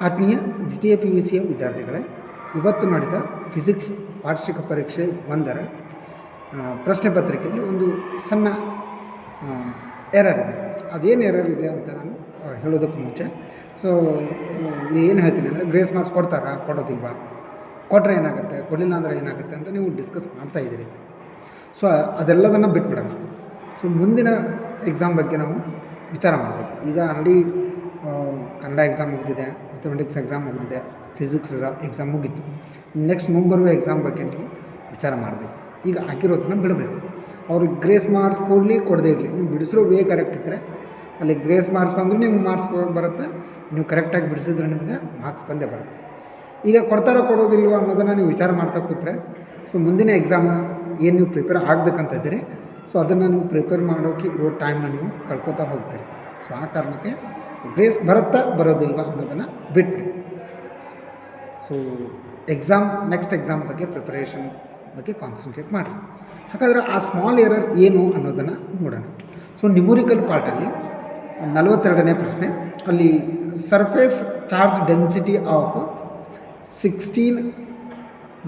ಆತ್ಮೀಯ ದ್ವಿತೀಯ PUCಯ ವಿದ್ಯಾರ್ಥಿಗಳೇ, ಇವತ್ತು ನಡೆದ ಫಿಸಿಕ್ಸ್ ವಾರ್ಷಿಕ ಪರೀಕ್ಷೆ 1ರ ಪ್ರಶ್ನೆ ಪತ್ರಿಕೆಯಲ್ಲಿ ಒಂದು ಸಣ್ಣ ಎರರ್ ಇದೆ. ಅದೇನು ಎರರ್ ಇದೆ ಅಂತ ನಾನು ಹೇಳೋದಕ್ಕೆ ಮುಂಚೆ ಇಲ್ಲಿ ಏನು ಹೇಳ್ತೀನಿ ಅಂದರೆ, ಗ್ರೇಸ್ ಮಾರ್ಕ್ಸ್ ಕೊಡ್ತಾರಾ, ಕೊಡೋದಿಲ್ವಾ, ಕೊಟ್ಟರೆ ಏನಾಗುತ್ತೆ, ಕೊಡಲಿಲ್ಲ ಅಂದರೆ ಏನಾಗುತ್ತೆ ಅಂತ ನೀವು ಡಿಸ್ಕಸ್ ಮಾಡ್ತಾಯಿದ್ದೀರಿ. ಅದೆಲ್ಲದನ್ನು ಬಿಟ್ಬಿಡೋಣ. ಮುಂದಿನ ಎಕ್ಸಾಮ್ ಬಗ್ಗೆ ನಾವು ವಿಚಾರ ಮಾಡಬೇಕು. ಈಗ ಆಲ್ರೆಡಿ ಕನ್ನಡ ಎಕ್ಸಾಮ್ ಮುಗಿದಿದೆ, ಮ್ಯಾಥಮೆಟಿಕ್ಸ್ ಎಕ್ಸಾಮ್ ಮುಗಿದಿದೆ, ಫಿಸಿಕ್ಸ್ ಎಕ್ಸಾಮ್ ಮುಗೀತು. ನೆಕ್ಸ್ಟ್ ಮುಂಬರುವ ಎಕ್ಸಾಮ್ ಬಗ್ಗೆ ನೀವು ವಿಚಾರ ಮಾಡಬೇಕು. ಈಗ ಆಗಿರೋದನ್ನು ಬಿಡಬೇಕು. ಅವ್ರಿಗೆ ಗ್ರೇಸ್ ಮಾರ್ಕ್ಸ್ ಕೊಡಲಿ ಕೊಡದೇ ಇರಲಿ, ನೀವು ಬಿಡಿಸಿರೋ ವೇ ಕರೆಕ್ಟ್ ಇದ್ದರೆ ಅಲ್ಲಿ ಗ್ರೇಸ್ ಮಾರ್ಕ್ಸ್ ಬಂದರೂ ನಿಮ್ಗೆ ಮಾರ್ಕ್ಸ್ ಬರುತ್ತೆ, ನೀವು ಕರೆಕ್ಟಾಗಿ ಬಿಡಿಸಿದ್ರೆ ನಿಮಗೆ ಮಾರ್ಕ್ಸ್ ಬಂದೇ ಬರುತ್ತೆ. ಈಗ ಕೊಡ್ತಾರೋ ಕೊಡೋದಿಲ್ವ ಅನ್ನೋದನ್ನು ನೀವು ವಿಚಾರ ಮಾಡ್ತಾ ಕೂತ್ರೆ ಮುಂದಿನ ಎಕ್ಸಾಮ್ ಏನು ನೀವು ಪ್ರಿಪೇರ್ ಆಗಬೇಕಂತ ಇದ್ದೀರಿ, ಅದನ್ನು ನೀವು ಪ್ರಿಪೇರ್ ಮಾಡೋಕ್ಕೆ ಇರೋ ಟೈಮ್ನ ನೀವು ಕಳ್ಕೊತಾ ಹೋಗ್ತೀರಿ. ಆ ಕಾರಣಕ್ಕೆ ಗ್ರೇಸ್ ಬರುತ್ತಾ ಬರೋದಿಲ್ವ ಅನ್ನೋದನ್ನು ಬಿಟ್ಬಿಡಿ. ನೆಕ್ಸ್ಟ್ ಎಕ್ಸಾಮ್ ಬಗ್ಗೆ ಪ್ರಿಪರೇಷನ್ ಬಗ್ಗೆ ಕಾನ್ಸಂಟ್ರೇಟ್ ಮಾಡಿರಿ. ಹಾಗಾದರೆ ಆ ಸ್ಮಾಲ್ ಎರರ್ ಏನು ಅನ್ನೋದನ್ನು ನೋಡೋಣ. ನ್ಯೂಮರಿಕಲ್ ಪಾರ್ಟಲ್ಲಿ 42ನೇ ಪ್ರಶ್ನೆ, ಅಲ್ಲಿ surface charge density of 16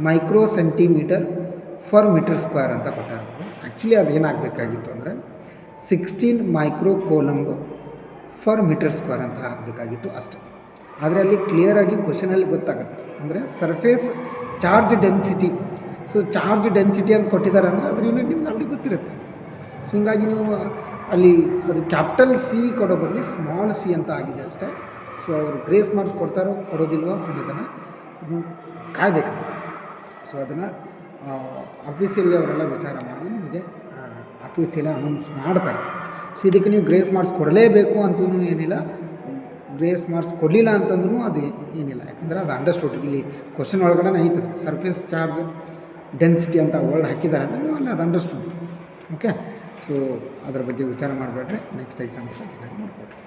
micro centimetre fur metre square ಅಂತ ಕೊಟ್ಟಾರೆ. ಆ್ಯಕ್ಚುಲಿ ಅದೇನಾಗಬೇಕಾಗಿತ್ತು ಅಂದರೆ 16 micro coulomb fur metre square ಅಂತ ಆಗಬೇಕಾಗಿತ್ತು ಅಷ್ಟೇ. ಆದರೆ ಅಲ್ಲಿ ಕ್ಲಿಯರಾಗಿ ಕ್ವಶನಲ್ಲಿ ಗೊತ್ತಾಗುತ್ತೆ, ಅಂದರೆ surface charge density. Charge density ಅಂತ ಕೊಟ್ಟಿದ್ದಾರೆ ಅಂದರೆ ಅದ್ರ ಯೂನಿಟ್ ನಿಮ್ಗೆ ಆಲ್ರೆಡಿ ಗೊತ್ತಿರುತ್ತೆ. ಹೀಗಾಗಿ ನೀವು ಅಲ್ಲಿ ಅದು ಕ್ಯಾಪಿಟಲ್ ಸಿ ಕೊಡೋ ಬದಲು ಸ್ಮಾಲ್ ಸಿ ಅಂತ ಆಗಿದೆ ಅಷ್ಟೇ. ಅವರು ಗ್ರೇಸ್ ಮಾರ್ಕ್ಸ್ ಕೊಡ್ತಾರೋ ಕೊಡೋದಿಲ್ವೋ ಅನ್ನೋದನ್ನು ನೀವು ಕಾಯಬೇಕು. ಅದನ್ನು ಆಫೀಸಿಯಲ್ಲಿ ಅವರೆಲ್ಲ ವಿಚಾರ ಮಾಡಿ ನಿಮಗೆ ಆಫೀಸಿಯಲ್ಲಿ ಅನೌನ್ಸ್ ಮಾಡ್ತಾರೆ. ಇದಕ್ಕೆ ನೀವು ಗ್ರೇಸ್ ಮಾರ್ಕ್ಸ್ ಕೊಡಲೇಬೇಕು ಅಂತೂ ಏನಿಲ್ಲ, ಗ್ರೇಸ್ ಮಾರ್ಕ್ಸ್ ಕೊಡಲಿಲ್ಲ ಅಂತಂದ್ರೂ ಅದು ಏನಿಲ್ಲ. ಯಾಕಂದರೆ ಅದು ಅಂಡರ್ಸ್ಟುಡ್, ಇಲ್ಲಿ ಕ್ವಶನ್ ಒಳಗಡೆ ಐತದೆ ಸರ್ಫೇಸ್ ಚಾರ್ಜ್ ಡೆನ್ಸಿಟಿ ಅಂತ ವರ್ಡ್ ಹಾಕಿದ್ದಾರೆ ಅಂದರೆ ನೀವು ಅಲ್ಲಿ ಅದು ಅಂಡರ್ಸ್ಟುಡ್. ಓಕೆ, ಅದರ ಬಗ್ಗೆ ವಿಚಾರ ಮಾಡಬೇಡ್ರಿ. ನೆಕ್ಸ್ಟ್ ಎಕ್ಸಾಮ್ಸ್ನ ಚೆನ್ನಾಗಿ ಮಾಡಿಕೊಡ್ರಿ.